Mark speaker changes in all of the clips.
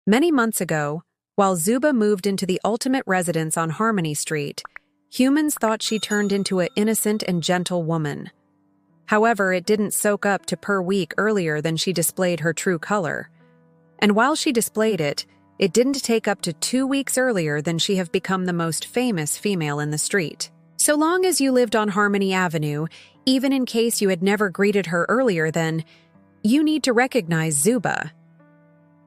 Speaker 1: Many months ago, while Zuba moved into the ultimate residence on Harmony Street, humans thought she turned into an innocent and gentle woman. However, it didn't soak up to per week earlier than she displayed her true color. And while she displayed it, it didn't take up to 2 weeks earlier than she have become the most famous female in the street. So long as you lived on Harmony Avenue, even in case you had never greeted her earlier then, you need to recognize Zuba.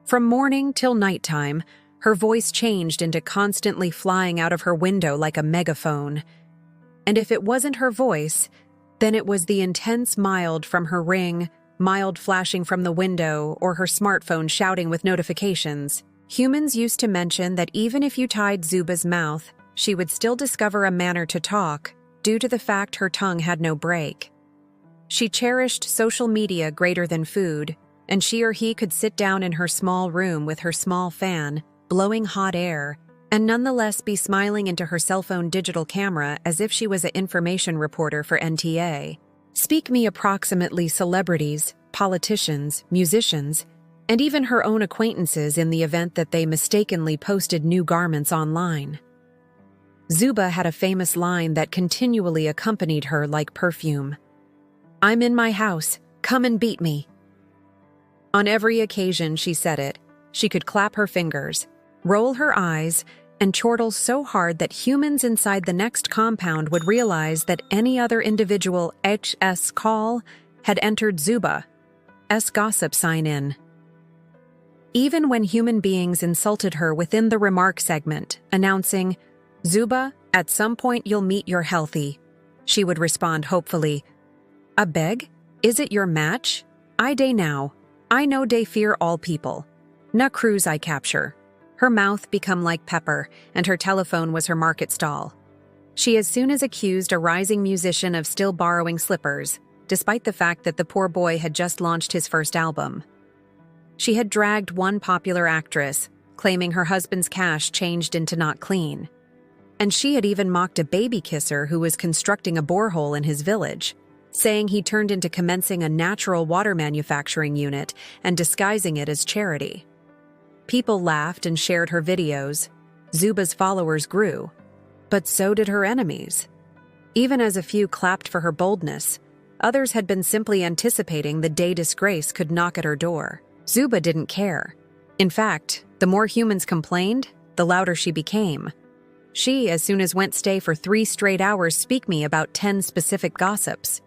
Speaker 1: From morning till nighttime, her voice changed into constantly flying out of her window like a megaphone. And if it wasn't her voice, then it was the intense mild from her ring, mild flashing from the window, or her smartphone shouting with notifications. Humans used to mention that even if you tied Zuba's mouth, she would still discover a manner to talk due to the fact her tongue had no break. She cherished social media greater than food, and she or he could sit down in her small room with her small fan, blowing hot air, and nonetheless be smiling into her cell phone digital camera as if she was an information reporter for NTA. Speak me approximately celebrities, politicians, musicians, and even her own acquaintances in the event that they mistakenly posted new garments online. Zuba had a famous line that continually accompanied her like perfume. "I'm in my house, come and beat me." On every occasion she said it, she could clap her fingers, roll her eyes, and chortle so hard that humans inside the next compound would realize that any other individual HS call had entered Zuba's gossip sign-in. Even when human beings insulted her within the remark segment, announcing, "Zuba, at some point you'll meet your healthy," she would respond hopefully, "A beg? Is it your match? I day now. I know day fear all people. Na cruise I capture." Her mouth become like pepper, and her telephone was her market stall. She as soon as accused a rising musician of still borrowing slippers, despite the fact that the poor boy had just launched his first album. She had dragged one popular actress, claiming her husband's cash changed into not clean. And she had even mocked a baby kisser who was constructing a borehole in his village, saying he turned into commencing a natural water manufacturing unit and disguising it as charity. People laughed and shared her videos. Zuba's followers grew, but so did her enemies. Even as a few clapped for her boldness, others had been simply anticipating the day disgrace could knock at her door. Zuba didn't care. In fact, the more humans complained, the louder she became. She, as soon as went stay for 3 straight hours, speak me about 10 specific gossips.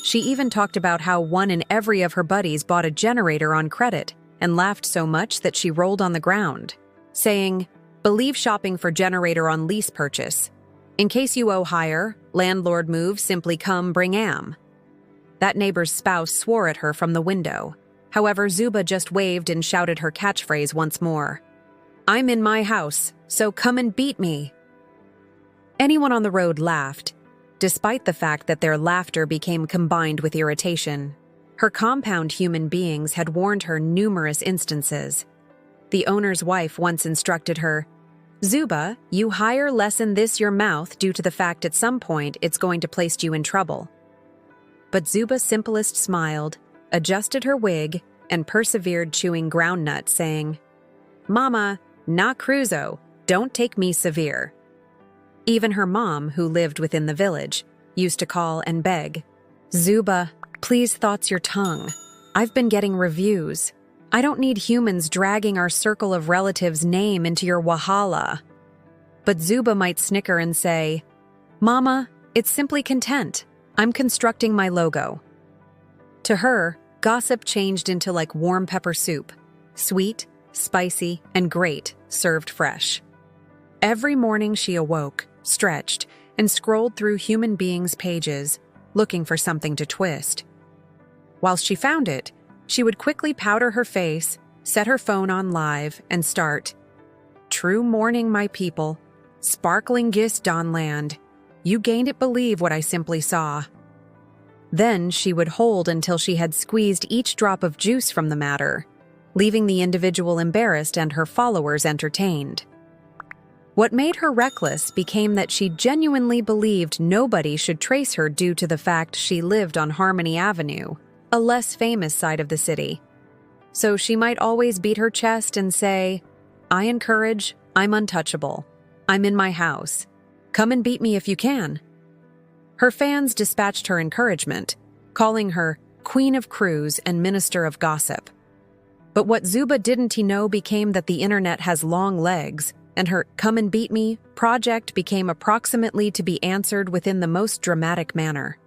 Speaker 1: She even talked about how one in every of her buddies bought a generator on credit and laughed so much that she rolled on the ground, saying, "Believe shopping for generator on lease purchase. In case you owe hire, landlord move, simply come bring am." That neighbor's spouse swore at her from the window. However, Zuba just waved and shouted her catchphrase once more. "I'm in my house, so come and beat me." Anyone on the road laughed, despite the fact that their laughter became combined with irritation. Her compound human beings had warned her numerous instances. The owner's wife once instructed her, "Zuba, you hire lessen this your mouth due to the fact at some point it's going to place you in trouble." But Zuba simplest smiled, adjusted her wig, and persevered chewing groundnut, saying, "Mama, na cruzo, don't take me severe." Even her mom, who lived within the village, used to call and beg, "Zuba, please thoughts your tongue. I've been getting reviews. I don't need humans dragging our circle of relatives' name into your wahala." But Zuba might snicker and say, "Mama, it's simply content. I'm constructing my logo." To her, gossip changed into like warm pepper soup, sweet, spicy, and great, served fresh. Every morning she awoke, stretched, and scrolled through human beings' pages, looking for something to twist. Whilst she found it, she would quickly powder her face, set her phone on live, and start, "True morning, my people. Sparkling gist Don land. You gained it believe what I simply saw." Then she would hold until she had squeezed each drop of juice from the matter, leaving the individual embarrassed and her followers entertained. What made her reckless became that she genuinely believed nobody should trace her due to the fact she lived on Harmony Avenue, a less famous side of the city. so she might always beat her chest and say, "I encourage, I'm untouchable. I'm in my house. Come and beat me if you can." Her fans dispatched her encouragement, calling her Queen of Crews and Minister of Gossip. But what Zuba didn't he know became that the internet has long legs, and her "come and beat me" project became approximately to be answered within the most dramatic manner.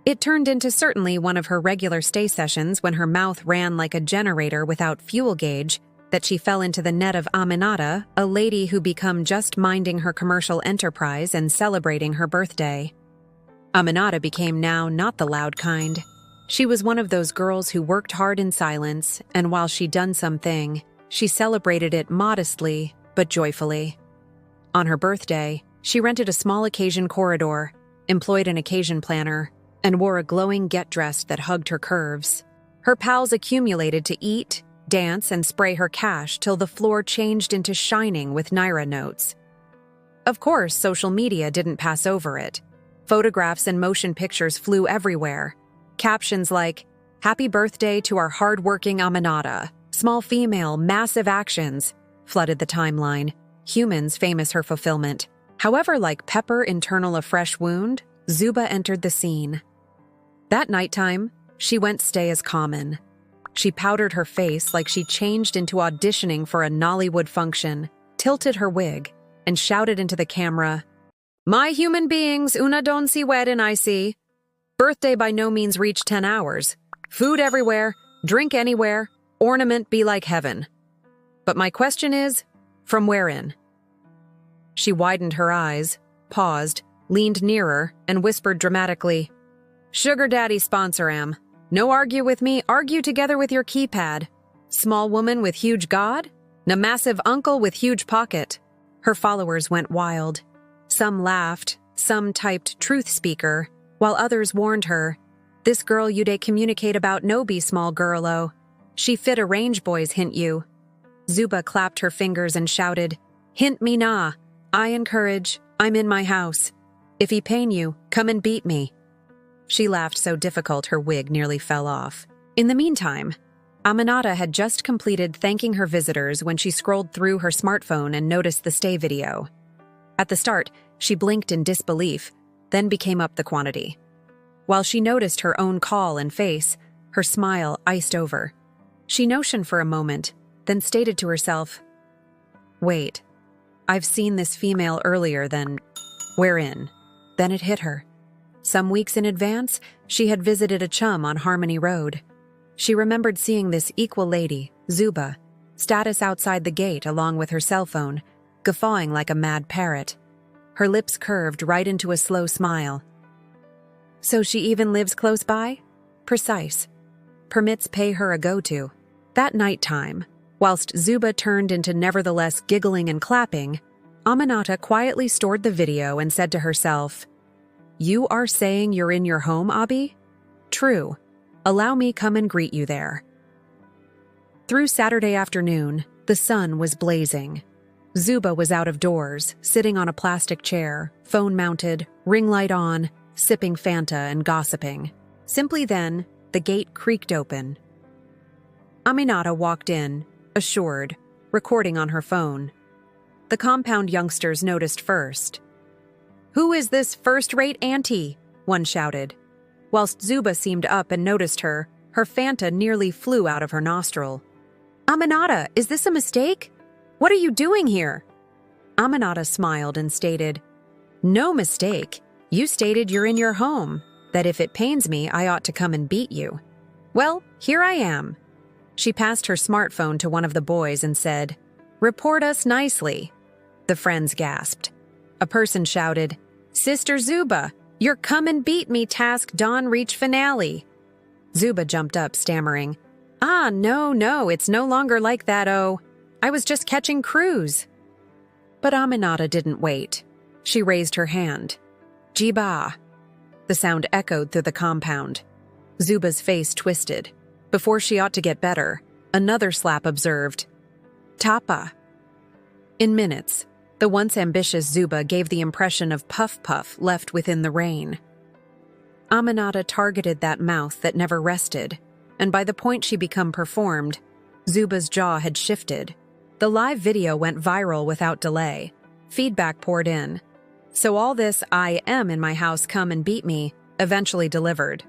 Speaker 1: It turned into certainly one of her regular stay sessions when her mouth ran like a generator without fuel gauge that she fell into the net of Aminata, a lady who become just minding her commercial enterprise and celebrating her birthday. Aminata became now not the loud kind. She was one of those girls who worked hard in silence, and while she'd done something, she celebrated it modestly but joyfully. On her birthday, she rented a small occasion corridor, employed an occasion planner, and wore a glowing get-dressed that hugged her curves. Her pals accumulated to eat, dance, and spray her cash till the floor changed into shining with Naira notes. Of course, social media didn't pass over it. Photographs and motion pictures flew everywhere. Captions like, "Happy birthday to our hard-working Aminata. Small female, massive actions," flooded the timeline. Humans famous her fulfillment. However, like pepper internal a fresh wound, Zuba entered the scene. That nighttime, she went stay as common. She powdered her face like she changed into auditioning for a Nollywood function, tilted her wig, and shouted into the camera, "My human beings, una don si wed and I see. Birthday by no means reach 10 hours. Food everywhere, drink anywhere, ornament be like heaven. But my question is, from wherein?" She widened her eyes, paused, leaned nearer, and whispered dramatically, "Sugar daddy sponsor am. No argue with me, argue together with your keypad. Small woman with huge god? Na massive uncle with huge pocket." Her followers went wild. Some laughed, some typed truth speaker, while others warned her, "This girl you dey communicate about no be small girl-o. She fit a range boys hint you." Zuba clapped her fingers and shouted, "Hint me nah. I encourage, I'm in my house. If he pain you, come and beat me." She laughed so difficult her wig nearly fell off. In the meantime, Aminata had just completed thanking her visitors when she scrolled through her smartphone and noticed the stay video. At the start, she blinked in disbelief, then became up the quantity. While she noticed her own call and face, her smile iced over. She notioned for a moment, then stated to herself, "Wait, I've seen this female earlier than wherein?" Then it hit her. Some weeks in advance, she had visited a chum on Harmony Road. She remembered seeing this equal lady, Zuba, status outside the gate along with her cell phone, guffawing like a mad parrot. Her lips curved right into a slow smile. So she even lives close by? Precise. Permits pay her a go-to. That nighttime, whilst Zuba turned into nevertheless giggling and clapping, Aminata quietly stored the video and said to herself, "You are saying you're in your home, Abi? True. Allow me come and greet you there." Through Saturday afternoon, the sun was blazing. Zuba was out of doors, sitting on a plastic chair, phone mounted, ring light on, sipping Fanta and gossiping. Simply then, the gate creaked open. Aminata walked in, assured, recording on her phone. The compound youngsters noticed first. "Who is this first-rate auntie?" one shouted. Whilst Zuba seemed up and noticed her, her Fanta nearly flew out of her nostril. "Aminata, is this a mistake? What are you doing here?" Aminata smiled and stated, "No mistake. You stated you're in your home, that if it pains me, I ought to come and beat you. Well, here I am." She passed her smartphone to one of the boys and said, "Report us nicely." The friends gasped. A person shouted, "Sister Zuba, your come and beat me task dawn reach finale." Zuba jumped up, stammering, "Ah, no, it's no longer like that, oh. I was just catching crews." But Aminata didn't wait. She raised her hand. "Jiba." The sound echoed through the compound. Zuba's face twisted. Before she ought to get better, another slap observed, "Tapa." In minutes, the once ambitious Zuba gave the impression of puff-puff left within the rain. Aminata targeted that mouth that never rested. and by the point she become performed, Zuba's jaw had shifted. The live video went viral without delay. Feedback poured in. So all this "I am in my house, come and beat me" eventually delivered.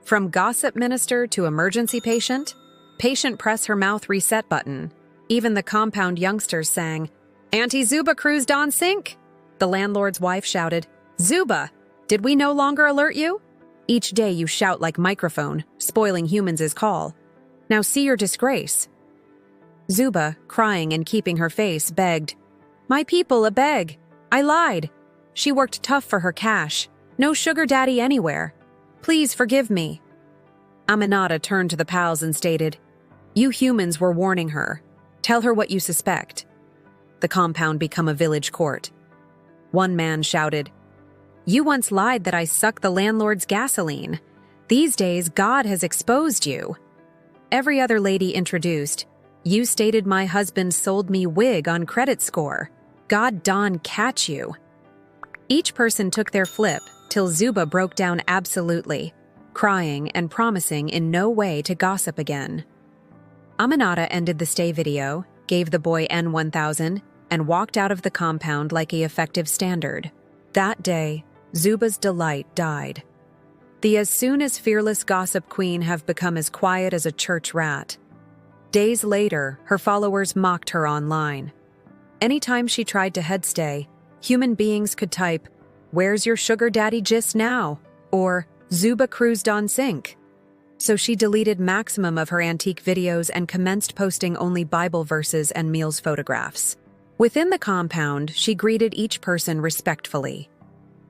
Speaker 1: From gossip minister to emergency patient, patient press her mouth reset button. Even the compound youngsters sang, "Auntie Zuba cruised on sync." The landlord's wife shouted, "Zuba, did we no longer alert you?" Each day you shout like microphone, spoiling humans' call. Now see your disgrace. Zuba, crying and keeping her face, begged, "My people, a beg. I lied. She worked tough for her cash. No sugar daddy anywhere. Please forgive me." Aminata turned to the pals and stated, "You humans were warning her. Tell her what you suspect." The compound become a village court. One man shouted, "You once lied that I sucked the landlord's gasoline. These days, God has exposed you." Every other lady introduced, "You stated my husband sold me wig on credit score. God darn catch you." Each person took their flip till Zuba broke down absolutely, crying and promising in no way to gossip again. Aminata ended the stay video, gave the boy N1000, and walked out of the compound like a effective standard. That day, Zuba's delight died. The as soon as fearless gossip queen have become as quiet as a church rat. Days later, her followers mocked her online. Anytime she tried to headstay, human beings could type, "Where's your sugar daddy gist now?" or "Zuba cruised on sync." So she deleted maximum of her antique videos and commenced posting only Bible verses and meals photographs. Within the compound, she greeted each person respectfully.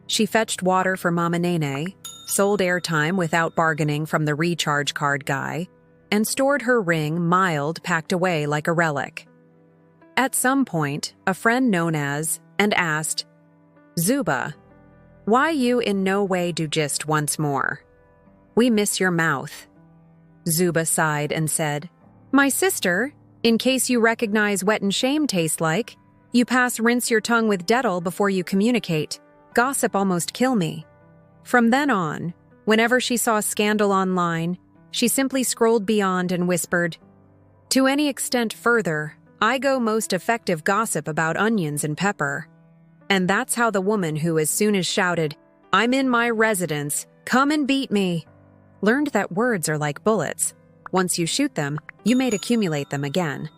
Speaker 1: She fetched water for Mama Nene, sold airtime without bargaining from the recharge card guy, and stored her ring mild packed away like a relic. At some point, a friend known as, and asked, "Zuba, why you in no way do gist once more? We miss your mouth." Zuba sighed and said, "My sister, in case you recognize wet and shame taste like, you pass rinse your tongue with Dettol before you communicate. Gossip almost kill me." From then on, whenever she saw scandal online, she simply scrolled beyond and whispered, "To any extent further, I go most effective gossip about onions and pepper." And that's how the woman who as soon as shouted, "I'm in my residence, come and beat me," learned that words are like bullets. Once you shoot them, you may accumulate them again.